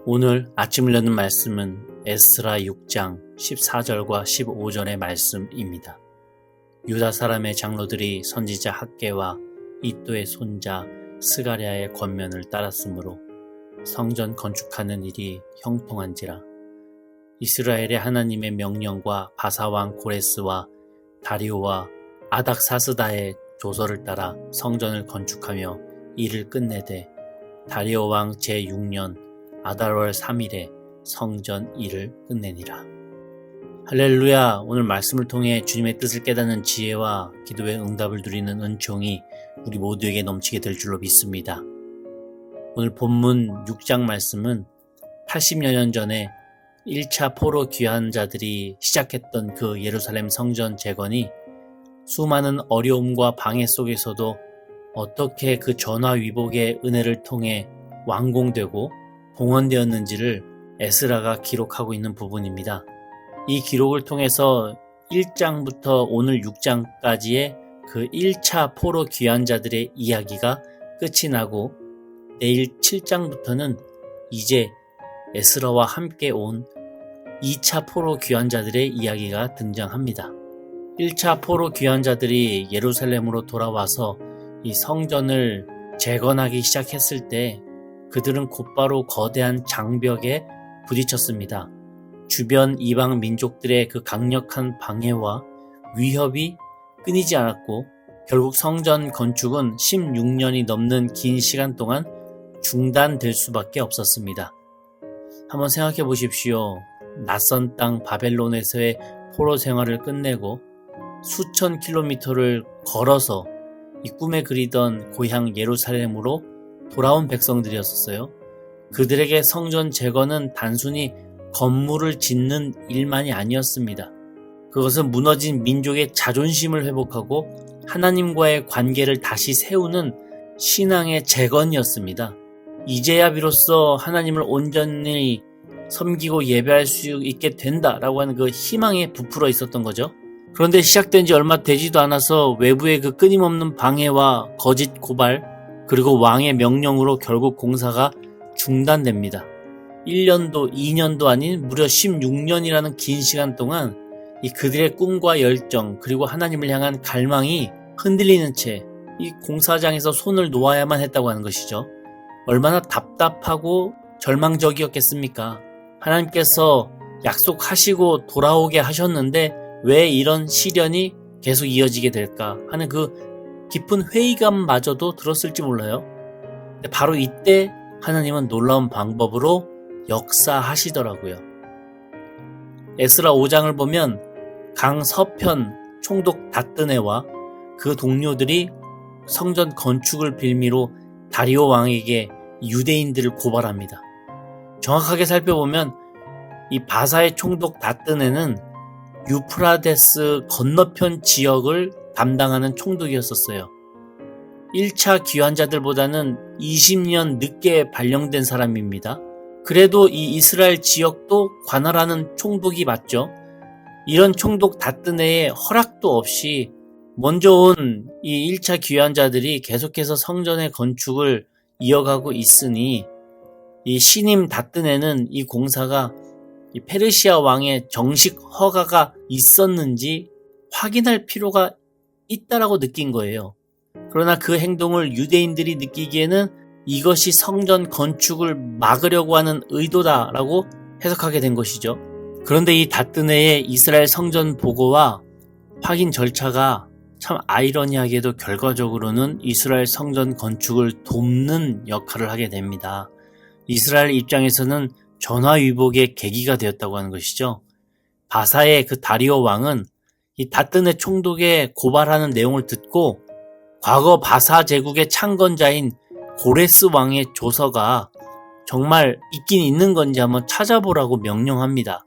오늘 아침을 여는 말씀은 에스라 6장 14절과 15절의 말씀입니다. 유다 사람의 장로들이 선지자 학개와 이또의 손자 스가랴의 권면을 따랐으므로 성전 건축하는 일이 형통한지라. 이스라엘의 하나님의 명령과 바사왕 고레스와 다리오와 아닥사스다의 조서를 따라 성전을 건축하며 일을 끝내되 다리오 왕 제6년 아달월 3일에 성전 일을 끝내니라. 할렐루야. 오늘 말씀을 통해 주님의 뜻을 깨닫는 지혜와 기도의 응답을 누리는 은총이 우리 모두에게 넘치게 될 줄로 믿습니다. 오늘 본문 6장 말씀은 80여 년 전에 1차 포로 귀환자들이 시작했던 그 예루살렘 성전 재건이 수많은 어려움과 방해 속에서도 어떻게 그 전화위복의 은혜를 통해 완공되고 봉헌되었는지를 에스라가 기록하고 있는 부분입니다. 이 기록을 통해서 1장부터 오늘 6장까지의 그 1차 포로 귀환자들의 이야기가 끝이 나고 내일 7장부터는 이제 에스라와 함께 온 2차 포로 귀환자들의 이야기가 등장합니다. 1차 포로 귀환자들이 예루살렘으로 돌아와서 이 성전을 재건하기 시작했을 때 그들은 곧바로 거대한 장벽에 부딪혔습니다. 주변 이방 민족들의 그 강력한 방해와 위협이 끊이지 않았고 결국 성전 건축은 16년이 넘는 긴 시간 동안 중단될 수밖에 없었습니다. 한번 생각해 보십시오. 낯선 땅 바벨론에서의 포로 생활을 끝내고 수천 킬로미터를 걸어서 이 꿈에 그리던 고향 예루살렘으로 돌아온 백성들이었어요. 그들에게 성전 재건은 단순히 건물을 짓는 일만이 아니었습니다. 그것은 무너진 민족의 자존심을 회복하고 하나님과의 관계를 다시 세우는 신앙의 재건이었습니다. 이제야 비로소 하나님을 온전히 섬기고 예배할 수 있게 된다라고 하는 그 희망에 부풀어 있었던 거죠. 그런데 시작된 지 얼마 되지도 않아서 외부의 그 끊임없는 방해와 거짓 고발 그리고 왕의 명령으로 결국 공사가 중단됩니다. 1년도 2년도 아닌 무려 16년이라는 긴 시간 동안 이 그들의 꿈과 열정 그리고 하나님을 향한 갈망이 흔들리는 채 이 공사장에서 손을 놓아야만 했다고 하는 것이죠. 얼마나 답답하고 절망적이었겠습니까? 하나님께서 약속하시고 돌아오게 하셨는데 왜 이런 시련이 계속 이어지게 될까 하는 그 깊은 회의감마저도 들었을지 몰라요. 근데 바로 이때 하나님은 놀라운 방법으로 역사하시더라고요. 에스라 5장을 보면 강 서편 총독 다뜨네와 그 동료들이 성전 건축을 빌미로 다리오 왕에게 유대인들을 고발합니다. 정확하게 살펴보면 이 바사의 총독 다뜨네는 유프라데스 건너편 지역을 담당하는 총독이었었어요. 1차 귀환자들보다는 20년 늦게 발령된 사람입니다. 그래도 이 이스라엘 지역도 관할하는 총독이 맞죠. 이런 총독 다뜨네의 허락도 없이 먼저 온 이 1차 귀환자들이 계속해서 성전의 건축을 이어가고 있으니 이 신임 다뜨네는 이 공사가 이 페르시아 왕의 정식 허가가 있었는지 확인할 필요가 있다라고 느낀 거예요. 그러나 그 행동을 유대인들이 느끼기에는 이것이 성전 건축을 막으려고 하는 의도다라고 해석하게 된 것이죠. 그런데 이 다뜨네의 이스라엘 성전 보고와 확인 절차가 참 아이러니하게도 결과적으로는 이스라엘 성전 건축을 돕는 역할을 하게 됩니다. 이스라엘 입장에서는 전화위복의 계기가 되었다고 하는 것이죠. 바사의 그 다리오 왕은 이 다뜨네 총독의 고발하는 내용을 듣고 과거 바사 제국의 창건자인 고레스 왕의 조서가 정말 있긴 있는 건지 한번 찾아보라고 명령합니다.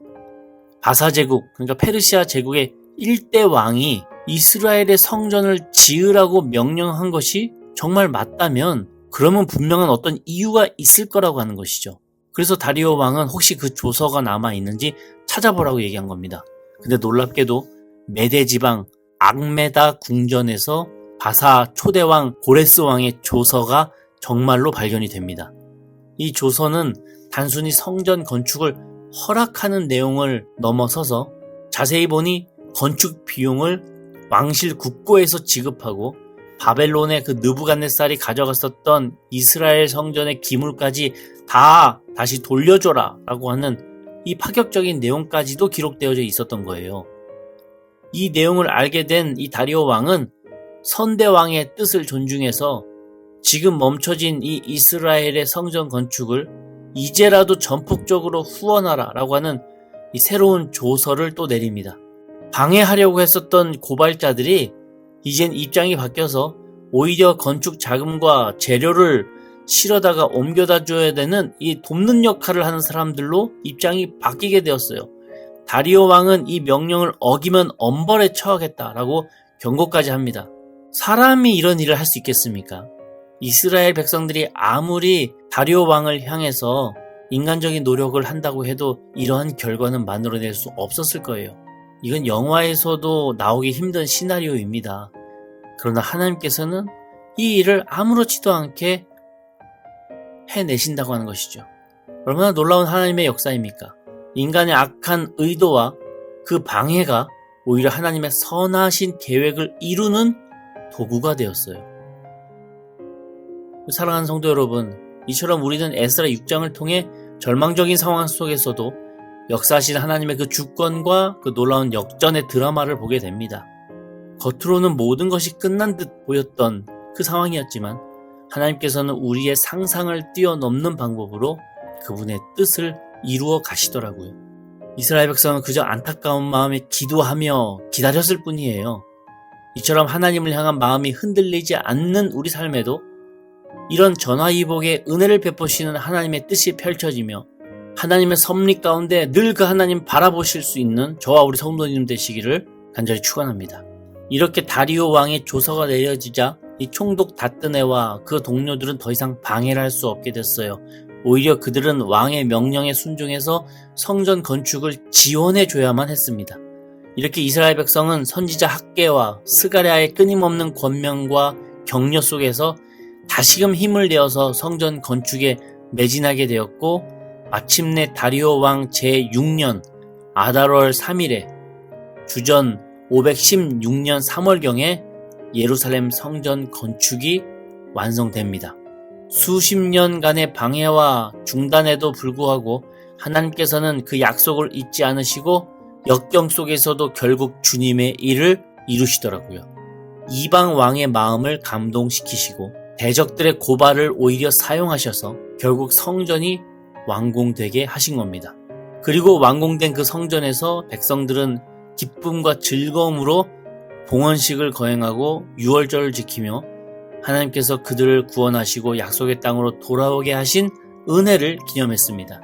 바사 제국, 그러니까 페르시아 제국의 1대 왕이 이스라엘의 성전을 지으라고 명령한 것이 정말 맞다면 그러면 분명한 어떤 이유가 있을 거라고 하는 것이죠. 그래서 다리오 왕은 혹시 그 조서가 남아있는지 찾아보라고 얘기한 겁니다. 근데 놀랍게도 메데 지방 악메다 궁전에서 바사 초대왕 고레스 왕의 조서가 정말로 발견이 됩니다. 이 조서는 단순히 성전 건축을 허락하는 내용을 넘어서서 자세히 보니 건축 비용을 왕실 국고에서 지급하고 바벨론의 그 느부갓네살이 가져갔었던 이스라엘 성전의 기물까지 다 다시 돌려줘라 라고 하는 이 파격적인 내용까지도 기록되어져 있었던 거예요. 이 내용을 알게 된 이 다리오 왕은 선대왕의 뜻을 존중해서 지금 멈춰진 이 이스라엘의 성전 건축을 이제라도 전폭적으로 후원하라 라고 하는 이 새로운 조서를 또 내립니다. 방해하려고 했었던 고발자들이 이젠 입장이 바뀌어서 오히려 건축 자금과 재료를 실어다가 옮겨다 줘야 되는 이 돕는 역할을 하는 사람들로 입장이 바뀌게 되었어요. 다리오 왕은 이 명령을 어기면 엄벌에 처하겠다라고 경고까지 합니다. 사람이 이런 일을 할 수 있겠습니까? 이스라엘 백성들이 아무리 다리오 왕을 향해서 인간적인 노력을 한다고 해도 이러한 결과는 만들어낼 수 없었을 거예요. 이건 영화에서도 나오기 힘든 시나리오입니다. 그러나 하나님께서는 이 일을 아무렇지도 않게 해내신다고 하는 것이죠. 얼마나 놀라운 하나님의 역사입니까? 인간의 악한 의도와 그 방해가 오히려 하나님의 선하신 계획을 이루는 도구가 되었어요. 사랑하는 성도 여러분, 이처럼 우리는 에스라 6장을 통해 절망적인 상황 속에서도 역사하신 하나님의 그 주권과 그 놀라운 역전의 드라마를 보게 됩니다. 겉으로는 모든 것이 끝난 듯 보였던 그 상황이었지만 하나님께서는 우리의 상상을 뛰어넘는 방법으로 그분의 뜻을 이루어 가시더라고요. 이스라엘 백성은 그저 안타까운 마음에 기도하며 기다렸을 뿐이에요. 이처럼 하나님을 향한 마음이 흔들리지 않는 우리 삶에도 이런 전화위복의 은혜를 베푸시는 하나님의 뜻이 펼쳐지며 하나님의 섭리 가운데 늘 그 하나님 바라보실 수 있는 저와 우리 성도님 되시기를 간절히 축원합니다. 이렇게 다리오 왕의 조서가 내려지자 이 총독 다뜨네와 그 동료들은 더 이상 방해를 할 수 없게 됐어요. 오히려 그들은 왕의 명령에 순종해서 성전 건축을 지원해줘야만 했습니다. 이렇게 이스라엘 백성은 선지자 학개와 스가랴의 끊임없는 권면과 격려 속에서 다시금 힘을 내어서 성전 건축에 매진하게 되었고 마침내 다리오 왕 제6년 아달월 3일에 주전 516년 3월경에 예루살렘 성전 건축이 완성됩니다. 수십 년간의 방해와 중단에도 불구하고 하나님께서는 그 약속을 잊지 않으시고 역경 속에서도 결국 주님의 일을 이루시더라고요. 이방 왕의 마음을 감동시키시고 대적들의 고발을 오히려 사용하셔서 결국 성전이 완공되게 하신 겁니다. 그리고 완공된 그 성전에서 백성들은 기쁨과 즐거움으로 봉헌식을 거행하고 유월절을 지키며 하나님께서 그들을 구원하시고 약속의 땅으로 돌아오게 하신 은혜를 기념했습니다.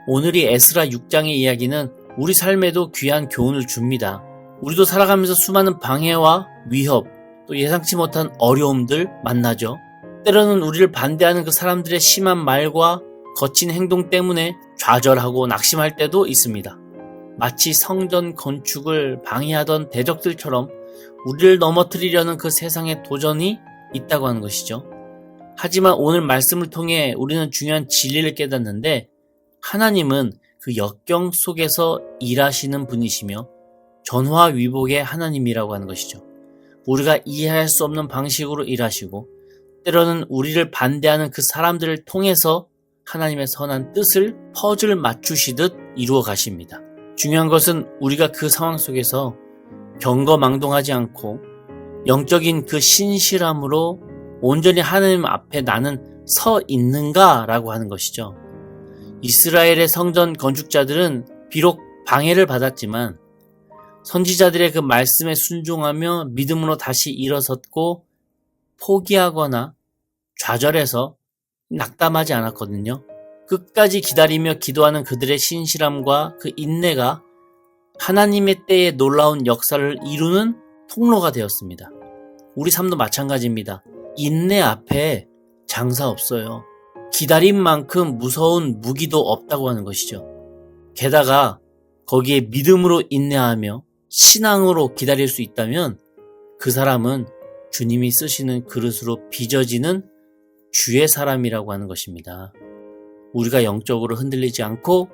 오늘이 에스라 6장의 이야기는 우리 삶에도 귀한 교훈을 줍니다. 우리도 살아가면서 수많은 방해와 위협, 또 예상치 못한 어려움들 만나죠. 때로는 우리를 반대하는 그 사람들의 심한 말과 거친 행동 때문에 좌절하고 낙심할 때도 있습니다. 마치 성전 건축을 방해하던 대적들처럼 우리를 넘어뜨리려는 그 세상의 도전이 있다고 하는 것이죠. 하지만 오늘 말씀을 통해 우리는 중요한 진리를 깨닫는데 하나님은 그 역경 속에서 일하시는 분이시며 전화위복의 하나님이라고 하는 것이죠. 우리가 이해할 수 없는 방식으로 일하시고 때로는 우리를 반대하는 그 사람들을 통해서 하나님의 선한 뜻을 퍼즐 맞추시듯 이루어 가십니다. 중요한 것은 우리가 그 상황 속에서 경거망동하지 않고 영적인 그 신실함으로 온전히 하나님 앞에 나는 서 있는가라고 하는 것이죠. 이스라엘의 성전 건축자들은 비록 방해를 받았지만 선지자들의 그 말씀에 순종하며 믿음으로 다시 일어섰고 포기하거나 좌절해서 낙담하지 않았거든요. 끝까지 기다리며 기도하는 그들의 신실함과 그 인내가 하나님의 때에 놀라운 역사를 이루는 통로가 되었습니다. 우리 삶도 마찬가지입니다. 인내 앞에 장사 없어요. 기다림만큼 무서운 무기도 없다고 하는 것이죠. 게다가 거기에 믿음으로 인내하며 신앙으로 기다릴 수 있다면 그 사람은 주님이 쓰시는 그릇으로 빚어지는 주의 사람이라고 하는 것입니다. 우리가 영적으로 흔들리지 않고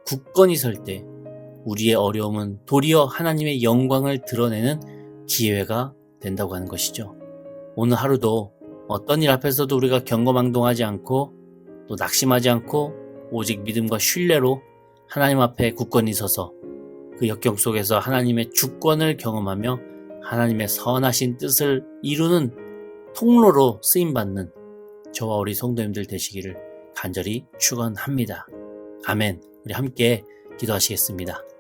굳건히 설 때 우리의 어려움은 도리어 하나님의 영광을 드러내는 기회가 된다고 하는 것이죠. 오늘 하루도 어떤 일 앞에서도 우리가 경거망동하지 않고 또 낙심하지 않고 오직 믿음과 신뢰로 하나님 앞에 굳건히 서서 그 역경 속에서 하나님의 주권을 경험하며 하나님의 선하신 뜻을 이루는 통로로 쓰임받는 저와 우리 성도님들 되시기를 간절히 축원합니다. 아멘. 우리 함께 기도하시겠습니다.